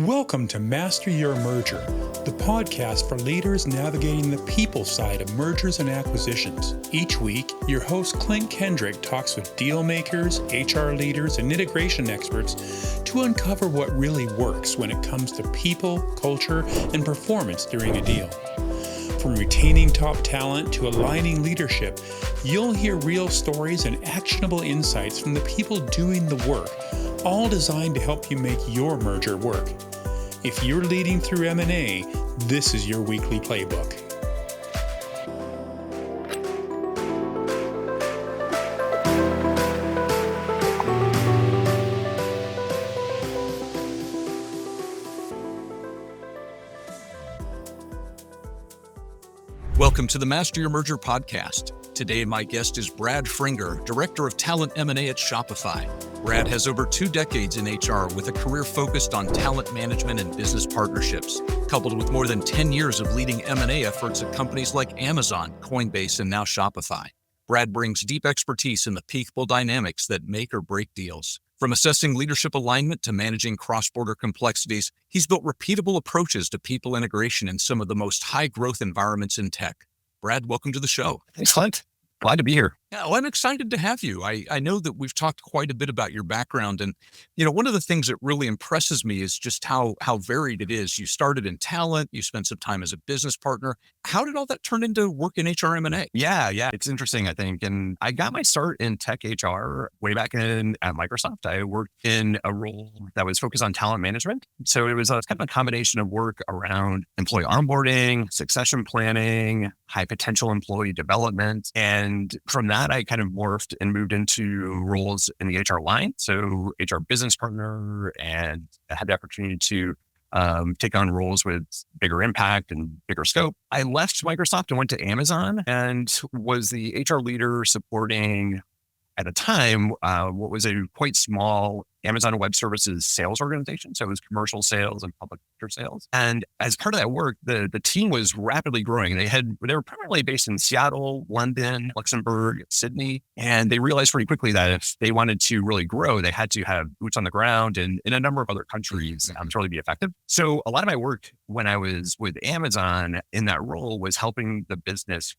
Welcome to Master Your Merger, the podcast for leaders navigating the people side of mergers and acquisitions. Each week, your host Clint Kendrick talks with deal makers, HR leaders, and integration experts to uncover what really works when it comes to people, culture, and performance during a deal. From retaining top talent to aligning leadership, you'll hear real stories and actionable insights from the people doing the work, all designed to help you make your merger work. If you're leading through M&A, this is your weekly playbook. Welcome to the Master Your Merger podcast. Today, my guest is Brad Fringer, Director of Talent M&A at Shopify. Brad has over 2 decades in HR with a career focused on talent management and business partnerships, coupled with more than 10 years of leading M&A efforts at companies like Amazon, Coinbase, and now Shopify. Brad brings deep expertise in the people dynamics that make or break deals. From assessing leadership alignment to managing cross-border complexities, he's built repeatable approaches to people integration in some of the most high-growth environments in tech. Brad, welcome to the show. Thanks, Clint. Glad to be here. Yeah, well, I'm excited to have you. I know that we've talked quite a bit about your background, and one of the things that really impresses me is just how varied it is. You started in talent, you spent some time as a business partner. How did all that turn into work in HR M&A? Yeah, it's interesting, I think. And I got my start in tech HR way back at Microsoft. I worked in a role that was focused on talent management. So it was kind of a combination of work around employee onboarding, succession planning, high potential employee development. And from that, I kind of morphed and moved into roles in the HR line. So HR business partner, and I had the opportunity to take on roles with bigger impact and bigger scope. I left Microsoft and went to Amazon and was the HR leader supporting, at a time, what was a quite small Amazon Web Services sales organization. So it was commercial sales and public sector sales. And as part of that work, the team was rapidly growing. They were primarily based in Seattle, London, Luxembourg, Sydney. And they realized pretty quickly that if they wanted to really grow, they had to have boots on the ground and in a number of other countries to really be effective. So a lot of my work when I was with Amazon in that role was helping the business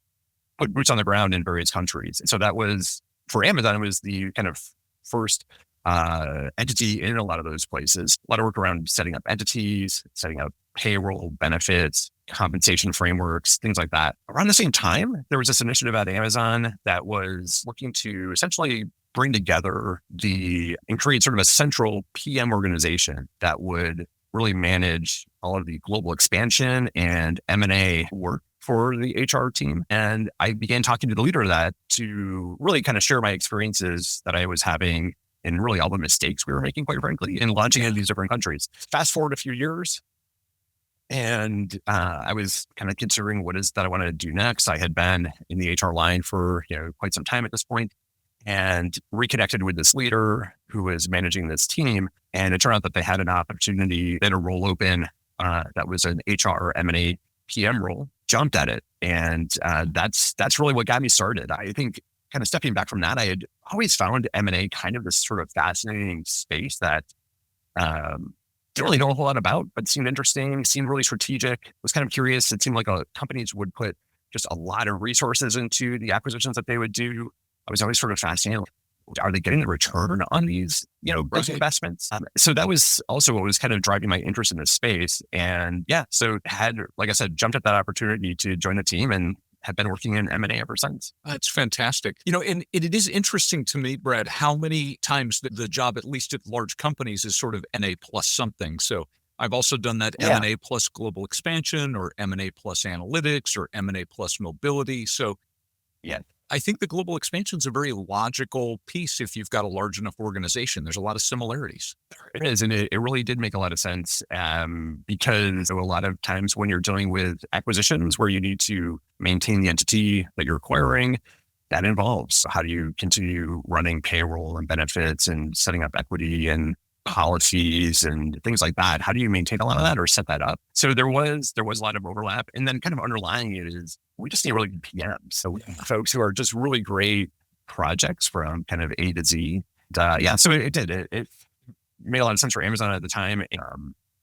put boots on the ground in various countries. And so that was, for Amazon, it was the kind of first entity in a lot of those places. A lot of work around setting up entities, setting up payroll, benefits, compensation frameworks, things like that. Around the same time, there was this initiative at Amazon that was looking to essentially bring together and create sort of a central PM organization that would really manage all of the global expansion and M&A work for the HR team. And I began talking to the leader of that to really kind of share my experiences that I was having and really all the mistakes we were making, quite frankly, in launching in these different countries. Fast forward a few years, and I was kind of considering what is that I wanted to do next. I had been in the HR line for quite some time at this point, and reconnected with this leader who was managing this team. And it turned out that they had an opportunity, they had a role open that was an HR M&A PM role. Jumped at it. And that's really what got me started. I think kind of stepping back from that, I had always found M&A kind of this sort of fascinating space that didn't really know a whole lot about, but seemed interesting, seemed really strategic, was kind of curious. It seemed like companies would put just a lot of resources into the acquisitions that they would do. I was always sort of fascinated. Are they getting the return on these, growth investments? So that was also what was kind of driving my interest in this space. And so had, like I said, jumped at that opportunity to join the team and have been working in M&A ever since. That's fantastic. And it is interesting to me, Brad, how many times the job, at least at large companies, is sort of M&A plus something. So I've also done that M&A plus global expansion, or M&A plus analytics, or M&A plus mobility. So I think the global expansion is a very logical piece if you've got a large enough organization. There's a lot of similarities. It is, and it really did make a lot of sense because a lot of times when you're dealing with acquisitions where you need to maintain the entity that you're acquiring, that involves how do you continue running payroll and benefits and setting up equity and policies and things like that. How do you maintain a lot of that or set that up? So there was a lot of overlap, and then kind of underlying it is we just need really good PMs. So folks who are just really great projects from kind of A to Z. So it did. It made a lot of sense for Amazon at the time.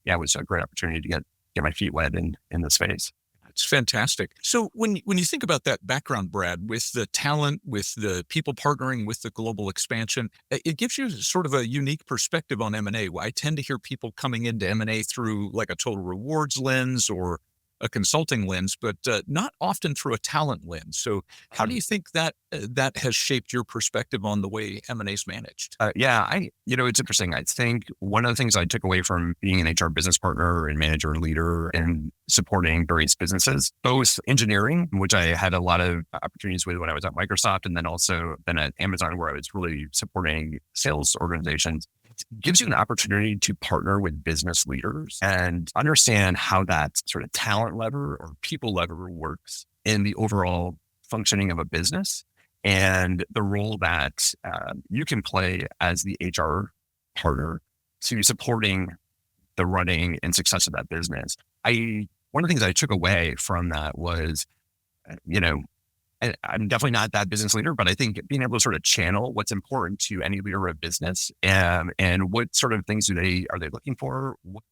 yeah, it was a great opportunity to get my feet wet in the space. It's fantastic. So when you think about that background, Brad, with the talent, with the people partnering, with the global expansion, it gives you sort of a unique perspective on M&A. I tend to hear people coming into M&A through like a total rewards lens or a consulting lens, but not often through a talent lens. So how do you think that that has shaped your perspective on the way M&A is managed? Yeah, it's interesting. I think one of the things I took away from being an HR business partner and manager and leader and supporting various businesses, both engineering, which I had a lot of opportunities with when I was at Microsoft, and then also then at Amazon, where I was really supporting sales organizations, gives you an opportunity to partner with business leaders and understand how that sort of talent lever or people lever works in the overall functioning of a business and the role that you can play as the HR partner to supporting the running and success of that business. One of the things I took away from that was, I'm definitely not that business leader, but I think being able to sort of channel what's important to any leader of business and what sort of things are they looking for? What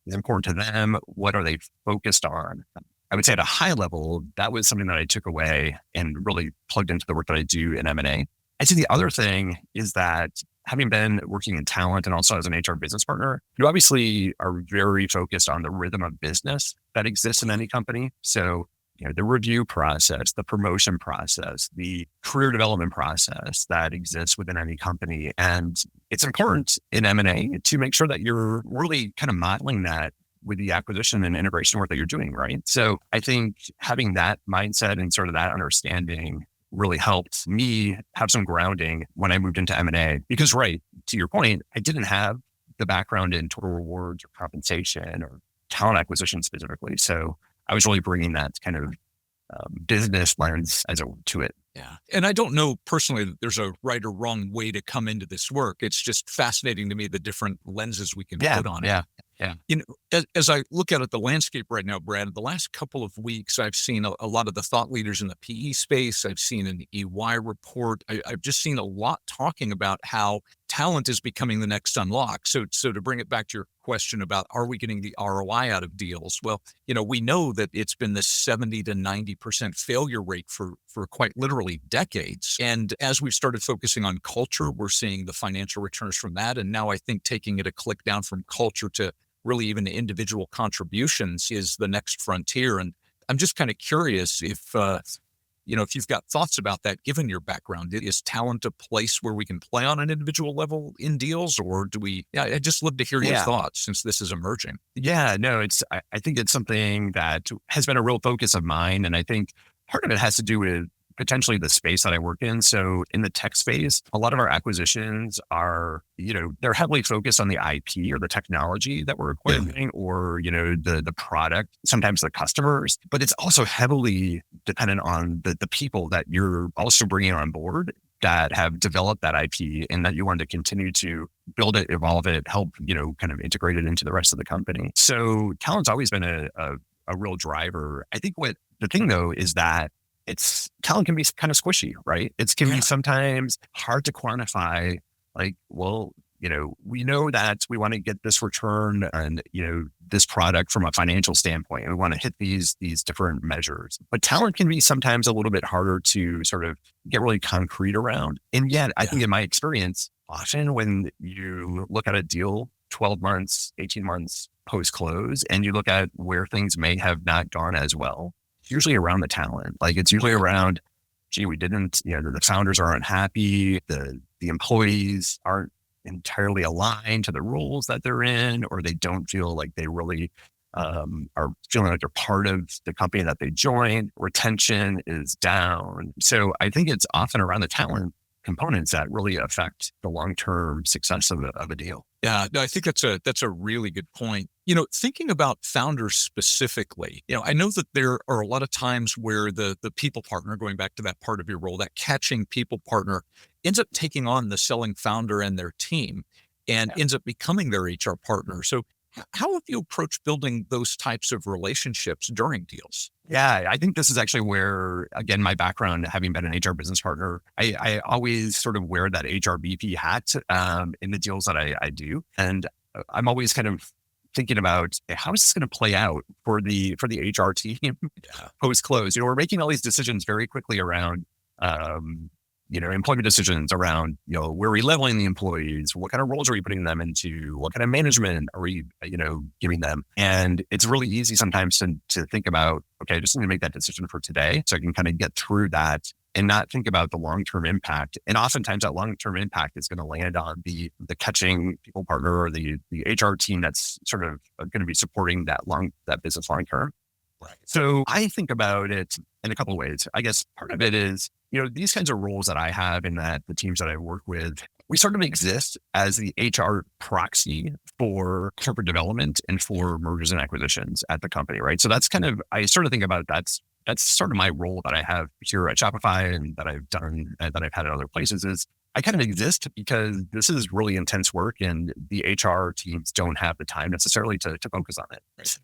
is important to them? What are they focused on? I would say at a high level, that was something that I took away and really plugged into the work that I do in M&A. I'd say the other thing is that having been working in talent and also as an HR business partner, you obviously are very focused on the rhythm of business that exists in any company. So the review process, the promotion process, the career development process that exists within any company. And it's important in M&A to make sure that you're really kind of modeling that with the acquisition and integration work that you're doing, right? So I think having that mindset and sort of that understanding really helped me have some grounding when I moved into M&A. Because right, to your point, I didn't have the background in total rewards or compensation or talent acquisition specifically. So I was really bringing that kind of business lens to it. Yeah. And I don't know personally that there's a right or wrong way to come into this work. It's just fascinating to me, the different lenses we can put on it. Yeah. As I look out at the landscape right now, Brad, the last couple of weeks, I've seen a lot of the thought leaders in the PE space. I've seen an EY report. I've just seen a lot talking about how talent is becoming the next unlock. So to bring it back to your question about, are we getting the ROI out of deals? Well, we know that it's been this 70 to 90% failure rate for quite literally decades. And as we've started focusing on culture, we're seeing the financial returns from that. And now I think taking it a click down from culture to really even individual contributions is the next frontier. And I'm just kind of curious if you've got thoughts about that, given your background. Is talent a place where we can play on an individual level in deals, or do we? Yeah, I'd just love to hear your thoughts since this is emerging. Yeah, no, I think it's something that has been a real focus of mine. And I think part of it has to do with potentially the space that I work in. So in the tech space, a lot of our acquisitions are, they're heavily focused on the IP or the technology that we're acquiring or, the product, sometimes the customers, but it's also heavily dependent on the people that you're also bringing on board that have developed that IP and that you want to continue to build it, evolve it, help, kind of integrate it into the rest of the company. So talent's always been a real driver. I think what the thing though is that talent can be kind of squishy, right? It can be sometimes hard to quantify, like, well, we know that we want to get this return and, this product from a financial standpoint, and we want to hit these different measures. But talent can be sometimes a little bit harder to sort of get really concrete around. And yet, I think in my experience, often when you look at a deal 12 months, 18 months post-close, and you look at where things may have not gone as well, usually around the talent. Like it's usually around, we didn't, the founders are unhappy, the employees aren't entirely aligned to the roles that they're in, or they don't feel like they really are feeling like they're part of the company that they joined. Retention is down. So I think it's often around the talent components that really affect the long-term success of a deal. Yeah, no, I think that's a really good point. Thinking about founders specifically, I know that there are a lot of times where the people partner, going back to that part of your role, that catching people partner ends up taking on the selling founder and their team and ends up becoming their HR partner. So how have you approached building those types of relationships during deals? Yeah, I think this is actually where, again, my background, having been an HR business partner, I always sort of wear that HR VP hat in the deals that I do. And I'm always kind of thinking about how is this going to play out for the HR team post close. We're making all these decisions very quickly around, employment decisions around, where are we leveling the employees? What kind of roles are we putting them into? What kind of management are we, giving them? And it's really easy sometimes to think about, okay, I just need to make that decision for today so I can kind of get through that and not think about the long-term impact. And oftentimes that long-term impact is going to land on the catching people partner or the HR team that's sort of going to be supporting that business long-term. Right. So I think about it in a couple of ways. I guess part of it is, these kinds of roles that I have and that the teams that I work with, we sort of exist as the HR proxy for corporate development and for mergers and acquisitions at the company, right? So that's I sort of think about that's sort of my role that I have here at Shopify and that I've done and that I've had at other places is I kind of exist because this is really intense work and the HR teams don't have the time necessarily to focus on it. Right.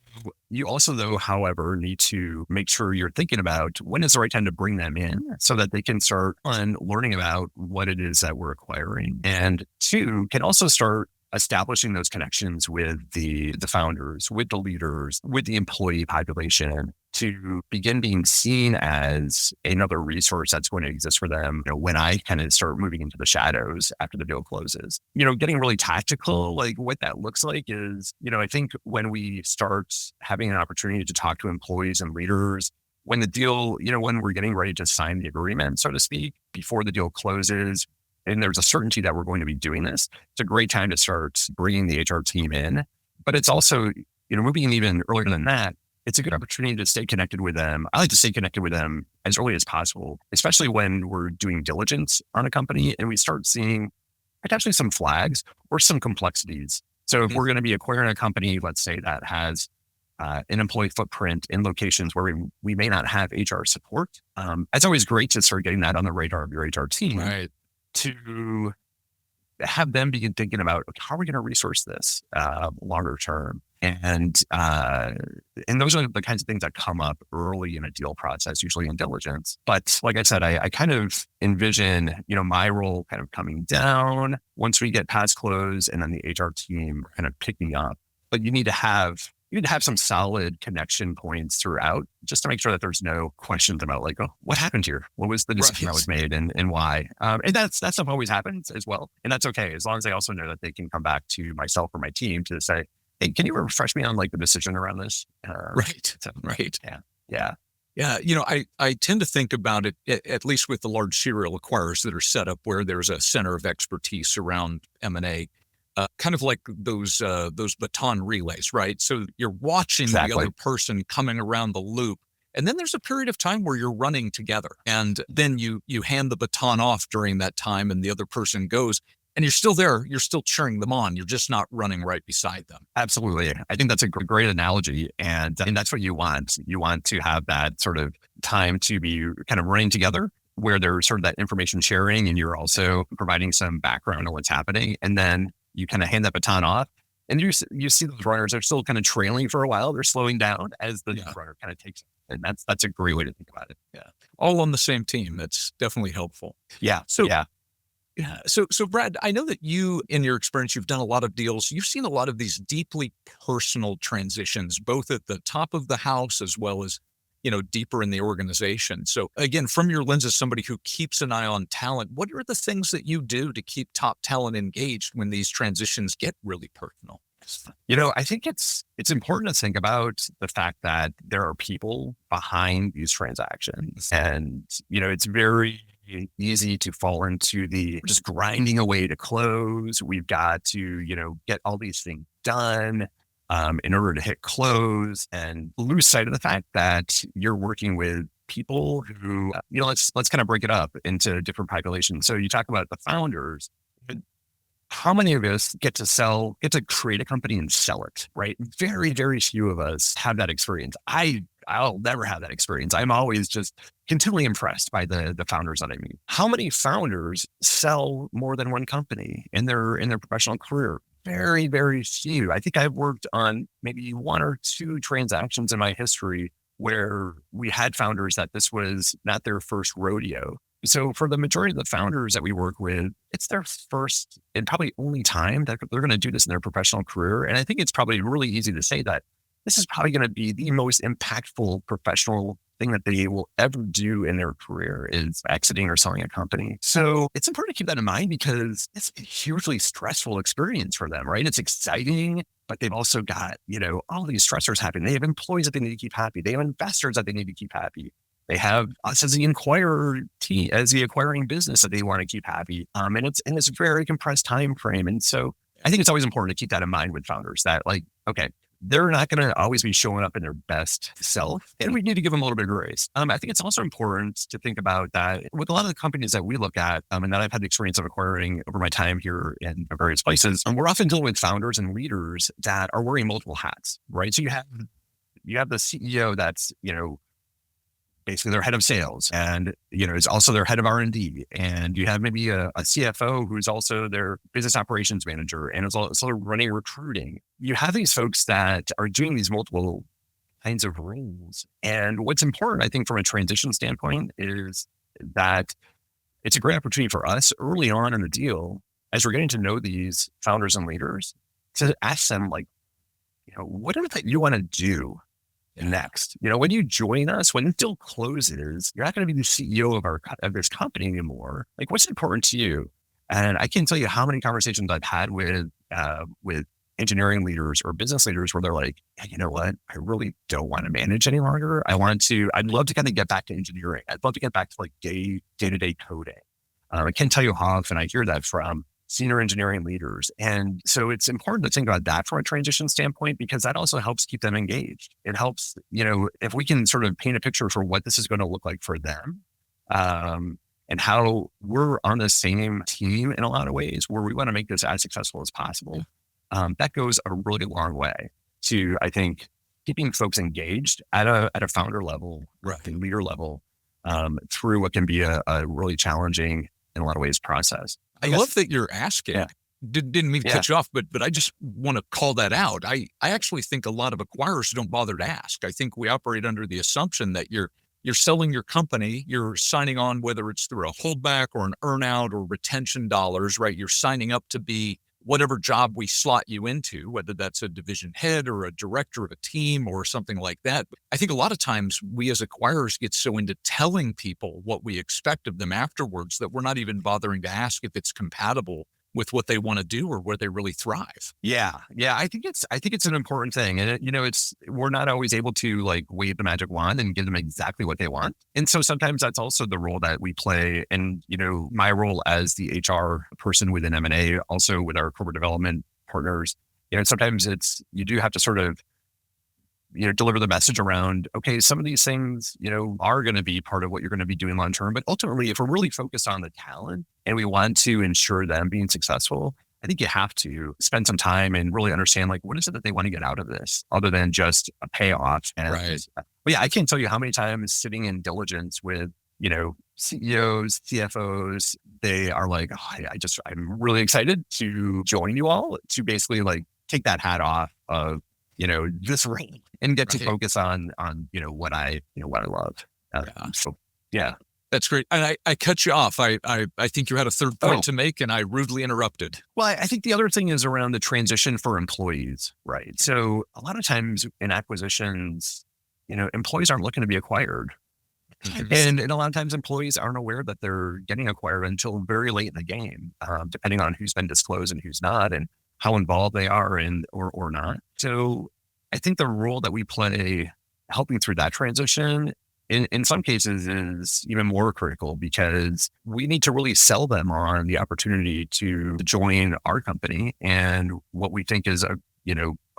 You also, though, however, need to make sure you're thinking about when is the right time to bring them in so that they can start on learning about what it is that we're acquiring. And two, can also start establishing those connections with the founders, with the leaders, with the employee population to begin being seen as another resource that's going to exist for them, when I kind of start moving into the shadows after the deal closes. Getting really tactical, like what that looks like is, I think when we start having an opportunity to talk to employees and leaders, when the deal, when we're getting ready to sign the agreement, so to speak, before the deal closes, and there's a certainty that we're going to be doing this, it's a great time to start bringing the HR team in. But it's also, moving even earlier than that, it's a good opportunity to stay connected with them. I like to stay connected with them as early as possible, especially when we're doing diligence on a company and we start seeing potentially some flags or some complexities. So if we're going to be acquiring a company, let's say that has an employee footprint in locations where we may not have HR support, it's always great to start getting that on the radar of your HR team. Right. To have them begin thinking about, okay, how are we going to resource this longer term? And those are the kinds of things that come up early in a deal process, usually in diligence. But like I said, I kind of envision, my role kind of coming down once we get past close and then the HR team kind of picking up. But you need to have some solid connection points throughout just to make sure that there's no questions about like, oh, what happened here? What was the decision that was made and why? And that stuff always happens as well. And that's okay. As long as they also know that they can come back to myself or my team to say, hey, can you refresh me on like the decision around this? Right. So, right. Yeah. Yeah. I tend to think about it, at least with the large serial acquirers that are set up where there's a center of expertise around M&A. Kind of like those baton relays, right? So you're watching the other person coming around the loop, and then there's a period of time where you're running together, and then you hand the baton off during that time, and the other person goes, and you're still there. You're still cheering them on. You're just not running right beside them. Absolutely, I think that's a great analogy, and that's what you want. You want to have that sort of time to be kind of running together, where there's sort of that information sharing, and you're also providing some background on what's happening, and then you kind of hand that baton off and you see those runners are still kind of trailing for a while. They're slowing down as the runner kind of takes it. And that's a great way to think about it. Yeah. All on the same team. That's definitely helpful. Yeah. So Brad, I know that you, in your experience, you've done a lot of deals. You've seen a lot of these deeply personal transitions, both at the top of the house as well as, deeper in the organization. So again, from your lens as somebody who keeps an eye on talent, what are the things that you do to keep top talent engaged when these transitions get really personal? I think it's important to think about the fact that there are people behind these transactions. And, it's very easy to fall into the just grinding away to close. We've got to, get all these things done in order to hit close and lose sight of the fact that you're working with people who, let's kind of break it up into different populations. So you talk about the founders. How many of us get to create a company and sell it, right? Very, very few of us have that experience. I'll never have that experience. I'm always just continually impressed by the founders that I meet. How many founders sell more than one company in their professional career? Very, very few. I think I've worked on maybe one or two transactions in my history where we had founders that this was not their first rodeo So for the majority of the founders that we work with, it's their first and probably only time that they're going to do this in their professional career. And I think it's probably really easy to say that this is probably going to be the most impactful professional thing that they will ever do in their career is exiting or selling a company. So it's important to keep that in mind because it's a hugely stressful experience for them, right? It's exciting, but they've also got, all these stressors happening. They have employees that they need to keep happy. They have investors that they need to keep happy. They have us as the acquiring business that they want to keep happy. And it's in this very compressed time frame. And so I think it's always important to keep that in mind with founders that okay, they're not going to always be showing up in their best self, and we need to give them a little bit of grace. I think it's also important to think about that with a lot of the companies that we look at, and that I've had the experience of acquiring over my time here in various places. We're often dealing with founders and leaders that are wearing multiple hats, right? So you have the CEO that's, basically their head of sales and, is also their head of R&D. And you have maybe a CFO who's also their business operations manager and is also running recruiting. You have these folks that are doing these multiple kinds of roles. And what's important, I think, from a transition standpoint is that it's a great opportunity for us early on in the deal, as we're getting to know these founders and leaders, to ask them what is it that you want to do next? When you join us, when the deal closes, you're not going to be the CEO of this company anymore. What's important to you? And I can't tell you how many conversations I've had with engineering leaders or business leaders where they're like, hey, you know what? I really don't want to manage any longer. I'd love to kind of get back to engineering. I'd love to get back to day-to-day coding. I can't tell you how often I hear that from senior engineering leaders. And so it's important to think about that from a transition standpoint, because that also helps keep them engaged. It helps, if we can sort of paint a picture for what this is going to look like for them, and how we're on the same team in a lot of ways where we want to make this as successful as possible. That goes a really long way to, I think, keeping folks engaged at a founder level, right, and leader level, through what can be a really challenging, in a lot of ways, process. I love that you're asking. Yeah. Didn't mean to cut you off, but I just want to call that out. I actually think a lot of acquirers don't bother to ask. I think we operate under the assumption that you're selling your company, you're signing on, whether it's through a holdback or an earnout or retention dollars, right? You're signing up to be whatever job we slot you into, whether that's a division head or a director of a team or something like that. I think a lot of times we as acquirers get so into telling people what we expect of them afterwards that we're not even bothering to ask if it's compatible with what they want to do or where they really thrive. Yeah. I think it's an important thing. And we're not always able to wave the magic wand and give them exactly what they want. And so sometimes that's also the role that we play. And, my role as the HR person within M&A, also with our corporate development partners, sometimes you do have to sort of, deliver the message around, okay, some of these things, are going to be part of what you're going to be doing long term. But ultimately, if we're really focused on the talent and we want to ensure them being successful, I think you have to spend some time and really understand, what is it that they want to get out of this other than just a payoff. And, right. But yeah, I can't tell you how many times sitting in diligence with, CEOs, CFOs, they are like, oh, I'm really excited to join you all to basically take that hat off of, this ring and get to focus on, what I love. So yeah. That's great. And I cut you off. I think you had a third point to make and I rudely interrupted. Well, I think the other thing is around the transition for employees, right? So a lot of times in acquisitions, employees aren't looking to be acquired. And a lot of times employees aren't aware that they're getting acquired until very late in the game, depending on who's been disclosed and who's not, and how involved they are or not. So I think the role that we play helping through that transition in some cases is even more critical, because we need to really sell them on the opportunity to join our company and what we think is a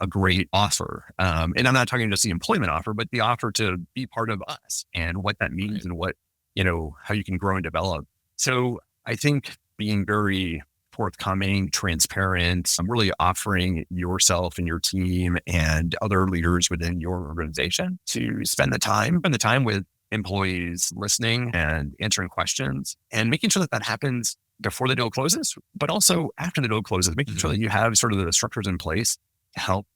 great offer. And I'm not talking just the employment offer, but the offer to be part of us and what that means and what, how you can grow and develop. So I think being very forthcoming, transparent, really offering yourself and your team and other leaders within your organization to spend the time with employees, listening and answering questions and making sure that happens before the deal closes, but also after the deal closes, making sure that you have sort of the structures in place to help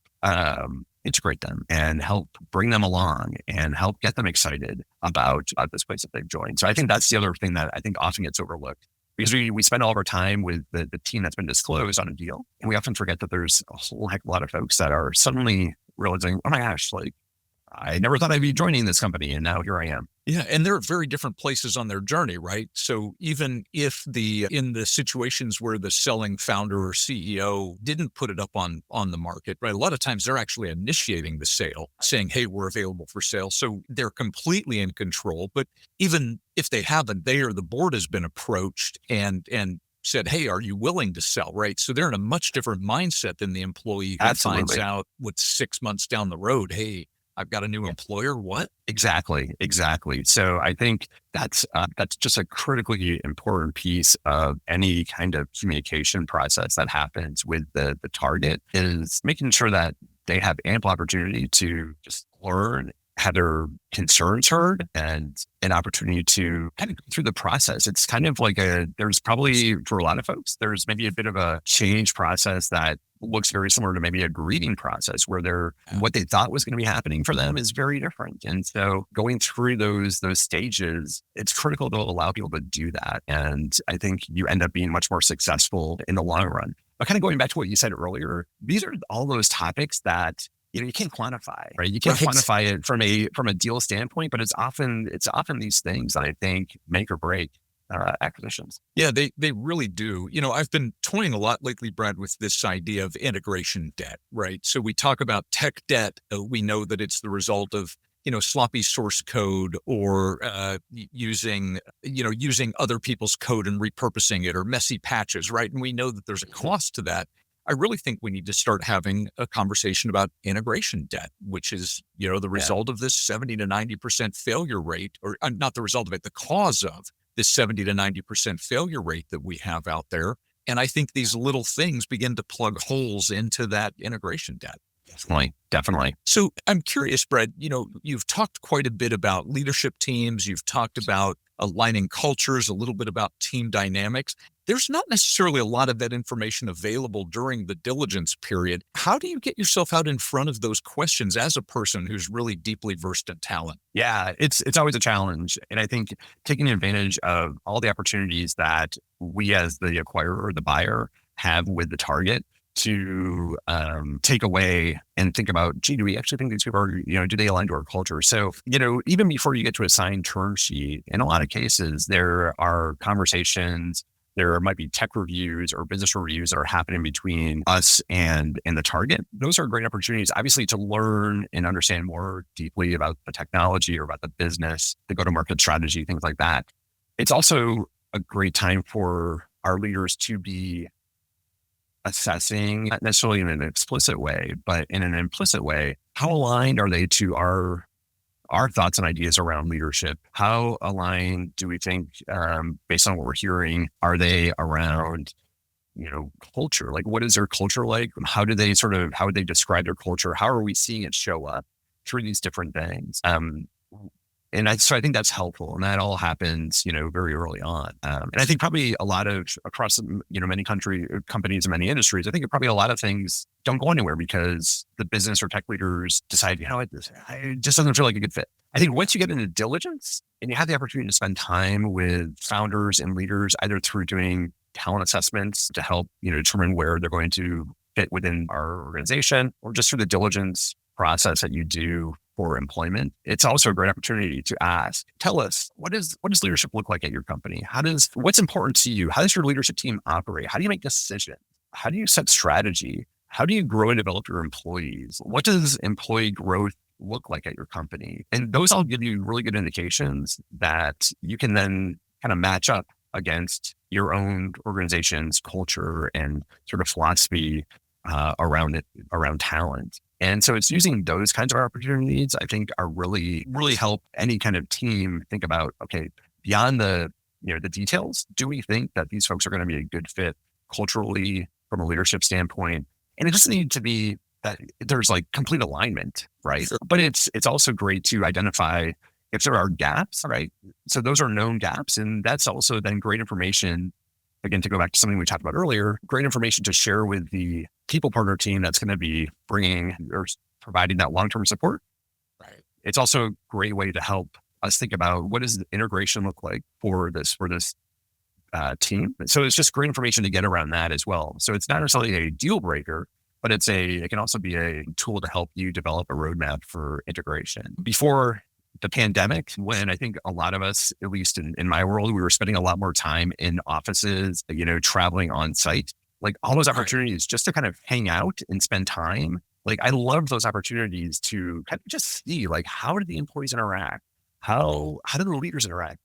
integrate them and help bring them along and help get them excited about this place that they've joined. So I think that's the other thing that I think often gets overlooked, because we spend all of our time with the team that's been disclosed on a deal. And we often forget that there's a whole heck of a lot of folks that are suddenly realizing, oh my gosh, like I never thought I'd be joining this company. And now here I am. Yeah, and they're at very different places on their journey, right? So even if in the situations where the selling founder or CEO didn't put it up on the market, right? A lot of times they're actually initiating the sale, saying, "Hey, we're available for sale." So they're completely in control. But even if they haven't, they or the board has been approached and said, "Hey, are you willing to sell?" Right? So they're in a much different mindset than the employee who finds Absolutely. out 6 months down the road, "Hey, I've got a new employer." What? Exactly. So I think that's just a critically important piece of any kind of communication process that happens with the target, is making sure that they have ample opportunity to just learn, have their concerns heard, and an opportunity to kind of go through the process. It's kind of like there's probably, for a lot of folks, there's maybe a bit of a change process that looks very similar to maybe a grieving process, where what they thought was going to be happening for them is very different. And so going through those stages, it's critical to allow people to do that. And I think you end up being much more successful in the long run. But kind of going back to what you said earlier, these are all those topics that you can't quantify, right? You can't quantify it from a deal standpoint, but it's often these things that I think make or break acquisitions. Yeah, they really do. I've been toying a lot lately, Brad, with this idea of integration debt, right? So we talk about tech debt. We know that it's the result of, sloppy source code, or using other people's code and repurposing it, or messy patches, right? And we know that there's a cost to that. I really think we need to start having a conversation about integration debt, which is, the result of this 70 to 90% failure rate, or not the result of it, the cause of this 70 to 90% failure rate that we have out there. And I think these little things begin to plug holes into that integration debt. Definitely. So I'm curious, Brett, you've talked quite a bit about leadership teams. You've talked about aligning cultures, a little bit about team dynamics. There's not necessarily a lot of that information available during the diligence period. How do you get yourself out in front of those questions as a person who's really deeply versed in talent? Yeah, it's always a challenge. And I think taking advantage of all the opportunities that we as the acquirer or the buyer have with the target to take away and think about, gee, do we actually think these people are, do they align to our culture? So, even before you get to a signed term sheet, in a lot of cases, there are conversations, there might be tech reviews or business reviews that are happening between us and the target. Those are great opportunities, obviously, to learn and understand more deeply about the technology or about the business, the go-to-market strategy, things like that. It's also a great time for our leaders to be assessing, not necessarily in an explicit way, but in an implicit way, how aligned are they to our thoughts and ideas around leadership? How aligned do we think, based on what we're hearing, are they around, culture? Like, what is their culture like? How would they describe their culture? How are we seeing it show up through these different things? So I think that's helpful, and that all happens, very early on. And I think probably a lot of across, many companies and many industries, I think probably a lot of things don't go anywhere because the business or tech leaders decide, it just doesn't feel like a good fit. I think once you get into diligence and you have the opportunity to spend time with founders and leaders, either through doing talent assessments to help, determine where they're going to fit within our organization, or just through the diligence process that you do for employment, it's also a great opportunity to ask, tell us, what does leadership look like at your company? What's important to you? How does your leadership team operate? How do you make decisions? How do you set strategy? How do you grow and develop your employees? What does employee growth look like at your company? And those all give you really good indications that you can then kind of match up against your own organization's culture and sort of philosophy around talent. And so it's using those kinds of opportunities, I think, are really, really help any kind of team think about, okay, beyond the details, do we think that these folks are going to be a good fit culturally from a leadership standpoint? And it doesn't need to be that there's like complete alignment, right? Sure. But it's also great to identify if there are gaps, right? So those are known gaps. And that's also then great information again, to go back to something we talked about earlier, great information to share with the people partner team that's going to be bringing or providing that long-term support. Right. It's also a great way to help us think about what does the integration look like for this team. So it's just great information to get around that as well. So it's not necessarily a deal breaker, but it can also be a tool to help you develop a roadmap for integration. Before the pandemic, when I think a lot of us, at least in my world, we were spending a lot more time in offices, traveling on site, like all those opportunities just to kind of hang out and spend time. Like I love those opportunities to kind of just see, like, how do the employees interact? How do the leaders interact?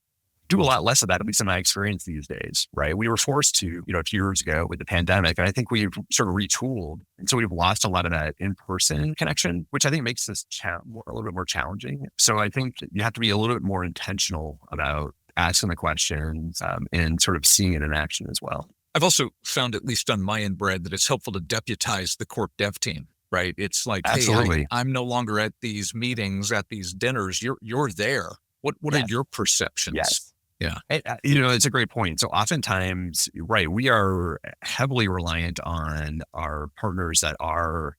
Do a lot less of that, at least in my experience these days, right? We were forced to, a few years ago with the pandemic, and I think we've sort of retooled. And so we've lost a lot of that in-person connection, which I think makes this a little bit more challenging. So I think you have to be a little bit more intentional about asking the questions and sort of seeing it in action as well. I've also found, at least on my end, Brad, that it's helpful to deputize the corp dev team, right? It's like, absolutely. Hey, I'm no longer at these meetings, at these dinners. You're there. What are your perceptions? Yes. Yeah. It's a great point. So oftentimes, right, we are heavily reliant on our partners that are,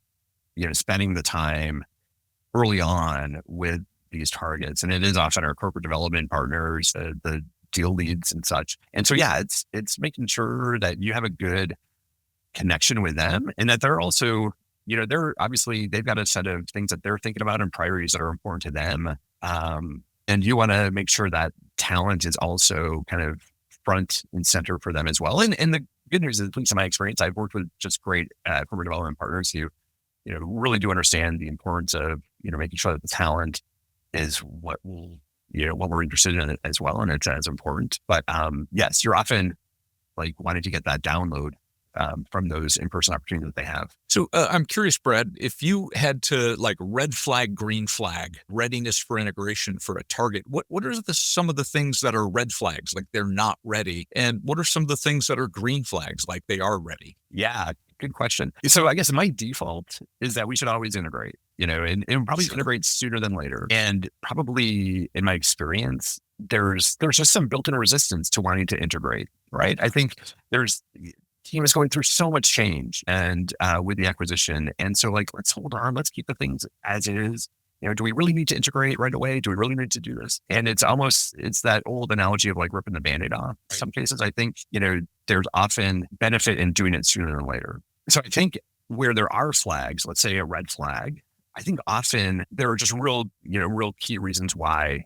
spending the time early on with these targets. And it is often our corporate development partners, the deal leads and such. And so, yeah, it's making sure that you have a good connection with them and that they're also, they've got a set of things that they're thinking about and priorities that are important to them. And you want to make sure that talent is also kind of front and center for them as well. And the good news is, at least in my experience, I've worked with just great corporate development partners who, really do understand the importance of, making sure that the talent is what we're interested in as well. And it's as important. But yes, you're often like wanting to get that download from those in-person opportunities that they have. So I'm curious, Brad, if you had to like red flag, green flag, readiness for integration for a target, what are some of the things that are red flags, like they're not ready? And what are some of the things that are green flags, like they are ready? Yeah, good question. So I guess my default is that we should always integrate, and probably integrate sooner than later. And probably in my experience, there's just some built-in resistance to wanting to integrate, right? I think team is going through so much change and with the acquisition. And so like, let's hold on, let's keep the things as is. Do we really need to integrate right away? Do we really need to do this? And it's that old analogy of like ripping the Band-Aid off. Right. In some cases, I think, there's often benefit in doing it sooner than later. So I think where there are flags, let's say a red flag, I think often there are just real key reasons why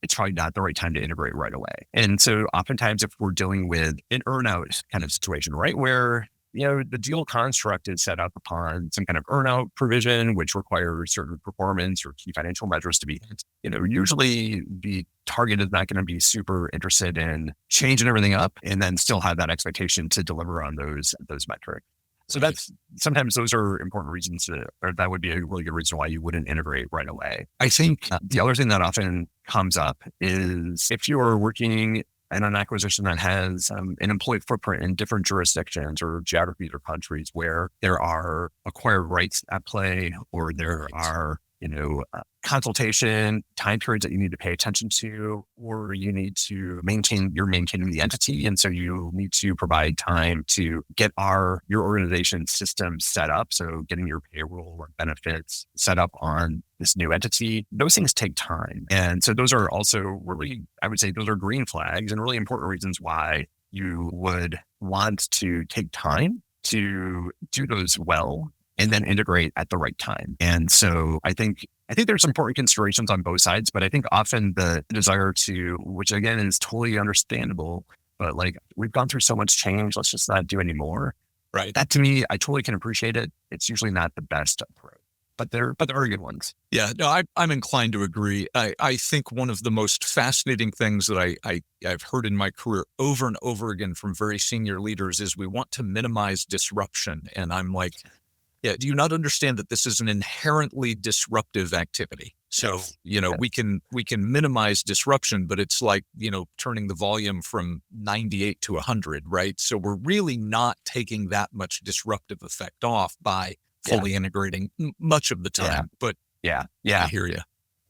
it's probably not the right time to integrate right away. And so oftentimes if we're dealing with an earn-out kind of situation, right, where, the deal construct is set up upon some kind of earn-out provision, which requires certain performance or key financial measures to be hit, usually the target is not going to be super interested in changing everything up and then still have that expectation to deliver on those metrics. So sometimes those are important reasons or that would be a really good reason why you wouldn't integrate right away. I think the other thing that often comes up is if you are working in an acquisition that has an employee footprint in different jurisdictions or geographies or countries where there are acquired rights at play or there are, consultation time periods that you need to pay attention to, or you need to you're maintaining the entity. And so you need to provide time to get your organization system set up. So getting your payroll or benefits set up on this new entity, those things take time. And so those are also really, I would say those are green flags and really important reasons why you would want to take time to do those well and then integrate at the right time. And so I think there's important considerations on both sides, but I think often the desire to, which again is totally understandable, but like we've gone through so much change, let's just not do any more. Right. That to me, I totally can appreciate it. It's usually not the best approach, but there are good ones. Yeah, no, I'm inclined to agree. I think one of the most fascinating things that I've heard in my career over and over again from very senior leaders is we want to minimize disruption. And I'm like, yeah, do you not understand that this is an inherently disruptive activity? So, we can minimize disruption, but it's like, turning the volume from 98 to 100, right? So we're really not taking that much disruptive effect off by fully integrating much of the time. But I hear you.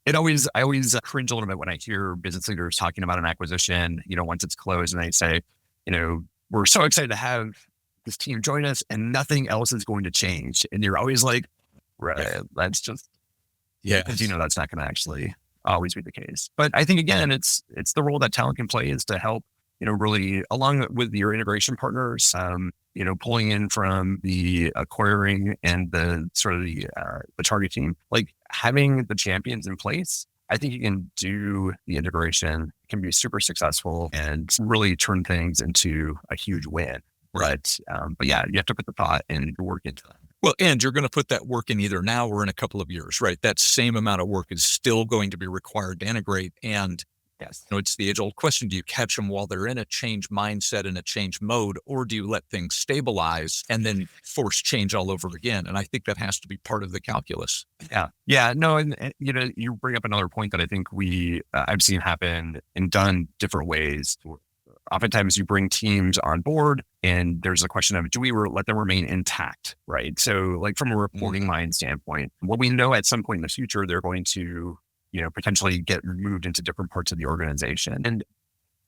I always cringe a little bit when I hear business leaders talking about an acquisition, once it's closed and they say, we're so excited to have this team join us and nothing else is going to change. And you're always like, right, that's just, because that's not going to actually always be the case. But I think, again, it's the role that talent can play is to help, really along with your integration partners, pulling in from the acquiring and the sort of the target team, like having the champions in place. I think you can do the integration, can be super successful and really turn things into a huge win. But yeah, you have to put the thought and work into that. Well, and you're going to put that work in either now or in a couple of years, right? That same amount of work is still going to be required to integrate. And yes, it's the age-old question: do you catch them while they're in a change mindset and a change mode, or do you let things stabilize and then force change all over again? And I think that has to be part of the calculus. Yeah, no, and you bring up another point that I think I've seen happen and done different ways. Oftentimes you bring teams on board and there's a question of, do we let them remain intact, right? So like from a reporting line standpoint, what we know at some point in the future, they're going to, potentially get moved into different parts of the organization. And,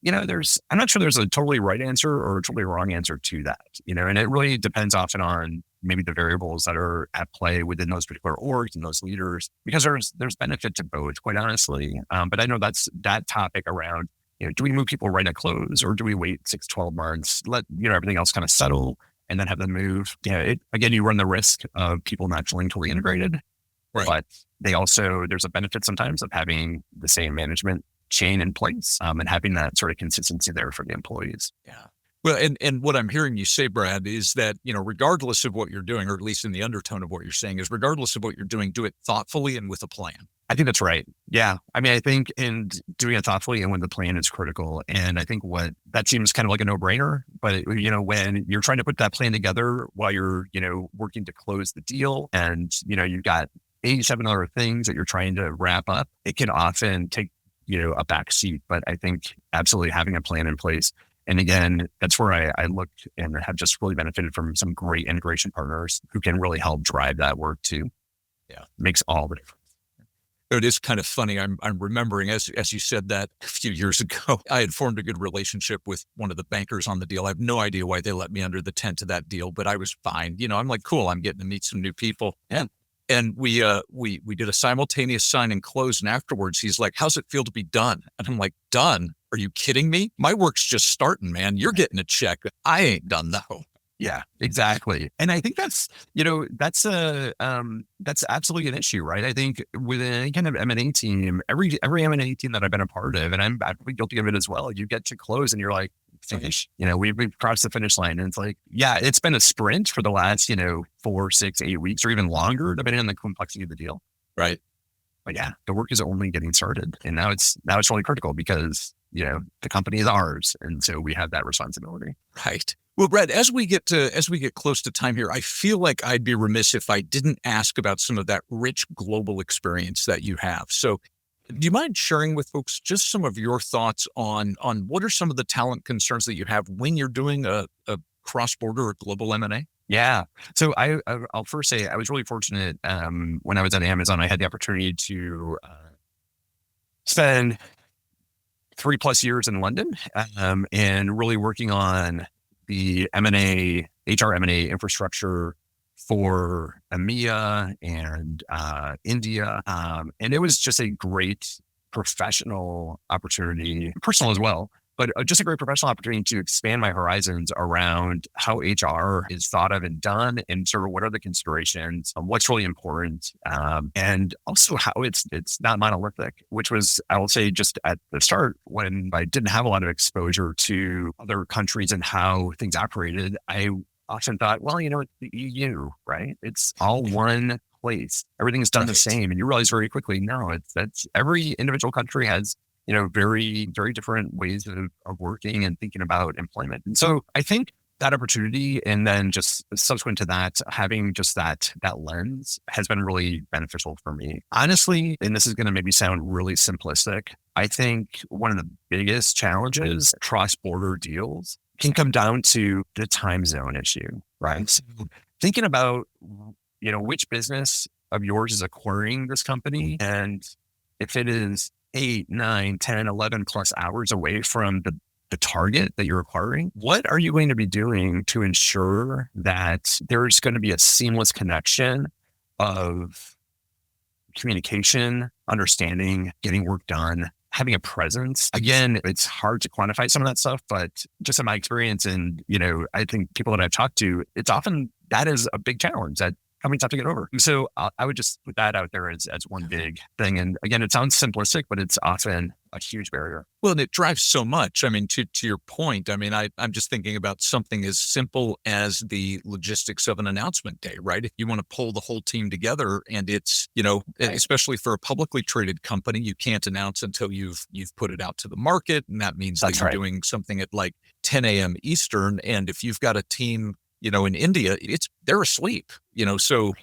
I'm not sure there's a totally right answer or a totally wrong answer to that, and it really depends often on maybe the variables that are at play within those particular orgs and those leaders, because there's benefit to both, quite honestly. But I know that's that topic around, do we move people right at close or do we wait 6, 12 months, let, everything else kind of settle and then have them move? Again, you run the risk of people not feeling totally integrated, right? But there's a benefit sometimes of having the same management chain in place and having that sort of consistency there for the employees. Yeah. Well, and what I'm hearing you say, Brad, is that, regardless of what you're doing, or at least in the undertone of what you're saying, is regardless of what you're doing, do it thoughtfully and with a plan. I think that's right. Yeah. I mean, I think in doing it thoughtfully and with the plan is critical. And I think that seems kind of like a no-brainer, but when you're trying to put that plan together while you're, working to close the deal and, you've got 87 other things that you're trying to wrap up, it can often take, a back seat. But I think absolutely having a plan in place. And again, that's where I looked and have just really benefited from some great integration partners who can really help drive that work too. Yeah. Makes all the difference. It is kind of funny. I'm remembering as you said that a few years ago, I had formed a good relationship with one of the bankers on the deal. I have no idea why they let me under the tent of that deal, but I was fine. I'm like, cool, I'm getting to meet some new people. And we did a simultaneous sign and close. And afterwards he's like, how's it feel to be done? And I'm like, done? Are you kidding me? My work's just starting, man. You're getting a check. I ain't done though. Yeah, exactly. And I think that's absolutely an issue, right? I think with any kind of M&A team, every M&A team that I've been a part of, and I'm probably guilty of it as well, you get to close and you're like, finish, we've crossed the finish line. And it's like, yeah, it's been a sprint for the last, 4, 6, 8 weeks or even longer, depending on the complexity of the deal. Right. But yeah, the work is only getting started. And now it's really critical because, the company is ours. And so we have that responsibility. Right. Well, Brad, as we get close to time here, I feel like I'd be remiss if I didn't ask about some of that rich global experience that you have. So do you mind sharing with folks just some of your thoughts on what are some of the talent concerns that you have when you're doing a cross-border or global M&A? Yeah. So I'll first say I was really fortunate when I was at Amazon. I had the opportunity to spend 3+ years in London and really working on the M&A, HR M&A infrastructure for EMEA and India. And it was just a great professional opportunity, personal as well, but just a great professional opportunity to expand my horizons around how HR is thought of and done and sort of what are the considerations, what's really important, and also how it's not monolithic, which was, I will say, just at the start when I didn't have a lot of exposure to other countries and how things operated. I often thought, well, it's the EU, right? It's all one place. Everything's done the same. And you realize very quickly, no, that's every individual country has, very, very different ways of working and thinking about employment. And so I think that opportunity and then just subsequent to that, having just that lens has been really beneficial for me. Honestly, and this is going to maybe sound really simplistic, I think one of the biggest challenges cross-border deals can come down to the time zone issue, right? So thinking about, which business of yours is acquiring this company, and if it is 8, 9, 10, 11 plus hours away from the target that you're acquiring, what are you going to be doing to ensure that there's going to be a seamless connection of communication, understanding, getting work done, having a presence? Again, it's hard to quantify some of that stuff, but just in my experience and, I think people that I've talked to, it's often that is a big challenge that companies have to get over. So I would just put that out there as one big thing. And again, it sounds simplistic, but it's often a huge barrier. Well, and it drives so much. I mean, to your point, I mean, I'm just thinking about something as simple as the logistics of an announcement day, right? If you want to pull the whole team together and it's, Right. especially for a publicly traded company, you can't announce until you've put it out to the market. And that means that That's you're right. doing something at like 10 a.m. Eastern. And if you've got a team, in India, they're asleep, so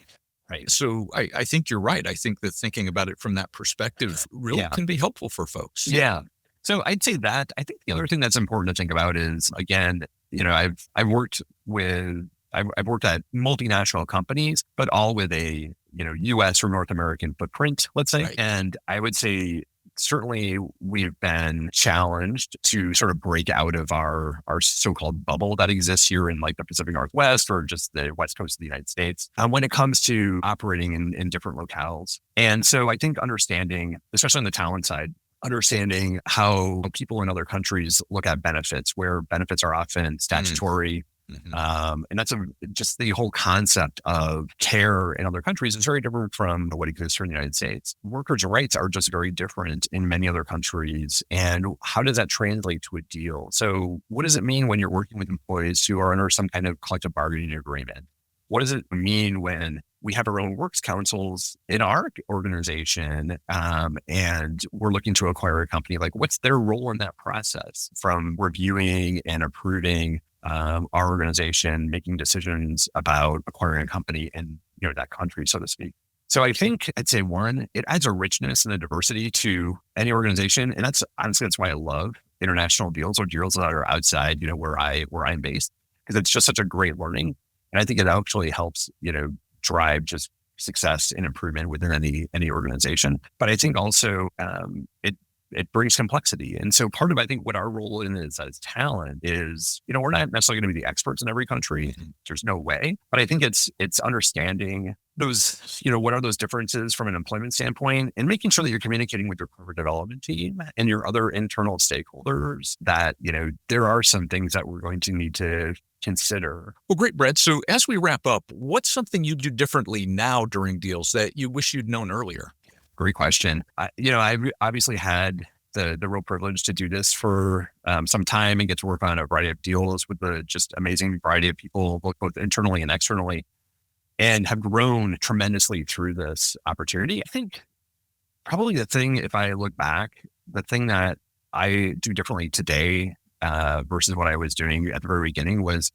Right. so I think you're right. I think that thinking about it from that perspective really Yeah. can be helpful for folks. Yeah. So I'd say that. I think the other thing that's important to think about is, again, I've worked at multinational companies, but all with a, US or North American footprint, let's say. Right. And I would say certainly we've been challenged to sort of break out of our so-called bubble that exists here in like the Pacific Northwest or just the West Coast of the United States when it comes to operating in different locales. And so I think understanding, especially on the talent side, understanding how people in other countries look at benefits, where benefits are often statutory. Mhm. And that's just the whole concept of care in other countries is very different from what exists here in the United States. Workers' rights are just very different in many other countries. And how does that translate to a deal? So what does it mean when you're working with employees who are under some kind of collective bargaining agreement? What does it mean when we have our own works councils in our organization and we're looking to acquire a company? Like, what's their role in that process from reviewing and approving our organization, making decisions about acquiring a company in that country, so to speak? So I think I'd say one, it adds a richness and a diversity to any organization, and that's why I love international deals or deals that are outside where I'm based, because it's just such a great learning, and I think it actually helps drive just success and improvement within any organization. But I think also it brings complexity. And so part of, I think, what our role in is as talent is, we're not necessarily going to be the experts in every country. There's no way. But I think it's understanding those, what are those differences from an employment standpoint and making sure that you're communicating with your corporate development team and your other internal stakeholders that, there are some things that we're going to need to consider. Well, great, Brett. So as we wrap up, what's something you do differently now during deals that you wish you'd known earlier? Great question. I've obviously had the real privilege to do this for some time and get to work on a variety of deals with a just amazing variety of people, both internally and externally, and have grown tremendously through this opportunity. I think probably the thing, if I look back, the thing that I do differently today versus what I was doing at the very beginning was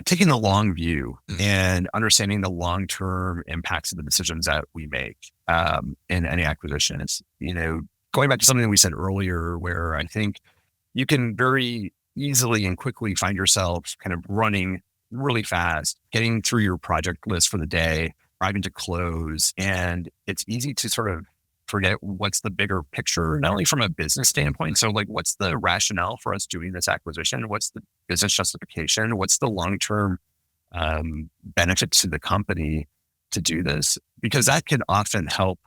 taking the long view and understanding the long-term impacts of the decisions that we make in any acquisition. It's, going back to something that we said earlier, where I think you can very easily and quickly find yourself kind of running really fast, getting through your project list for the day, driving to close. And it's easy to sort of forget what's the bigger picture, not only from a business standpoint. So like, what's the rationale for us doing this acquisition? What's the business justification? What's the long-term benefit to the company to do this? Because that can often help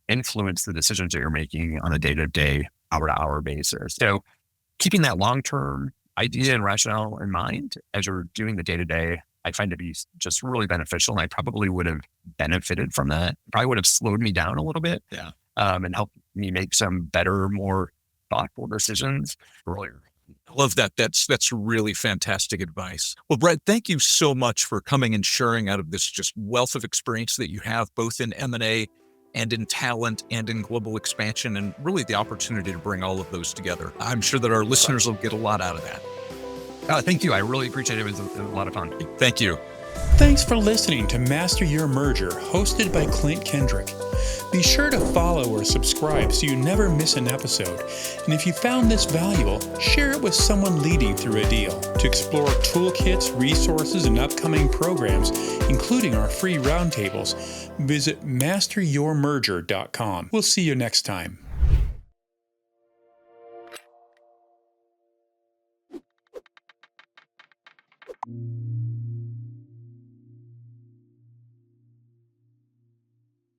influence the decisions that you're making on a day-to-day, hour-to-hour basis. So keeping that long-term idea and rationale in mind as you're doing the day-to-day, I find to be just really beneficial. And I probably would have benefited from that. Probably would have slowed me down a little bit and helped me make some better, more thoughtful decisions earlier. I love that. That's really fantastic advice. Well, Brett, thank you so much for coming and sharing out of this just wealth of experience that you have, both in M&A and in talent and in global expansion, and really the opportunity to bring all of those together. I'm sure that our listeners will get a lot out of that. Thank you. I really appreciate it. It was a lot of fun. Thank you. Thanks for listening to Master Your Merger, hosted by Clint Kendrick. Be sure to follow or subscribe so you never miss an episode. And if you found this valuable, share it with someone leading through a deal. To explore toolkits, resources, and upcoming programs, including our free roundtables, visit masteryourmerger.com. We'll see you next time.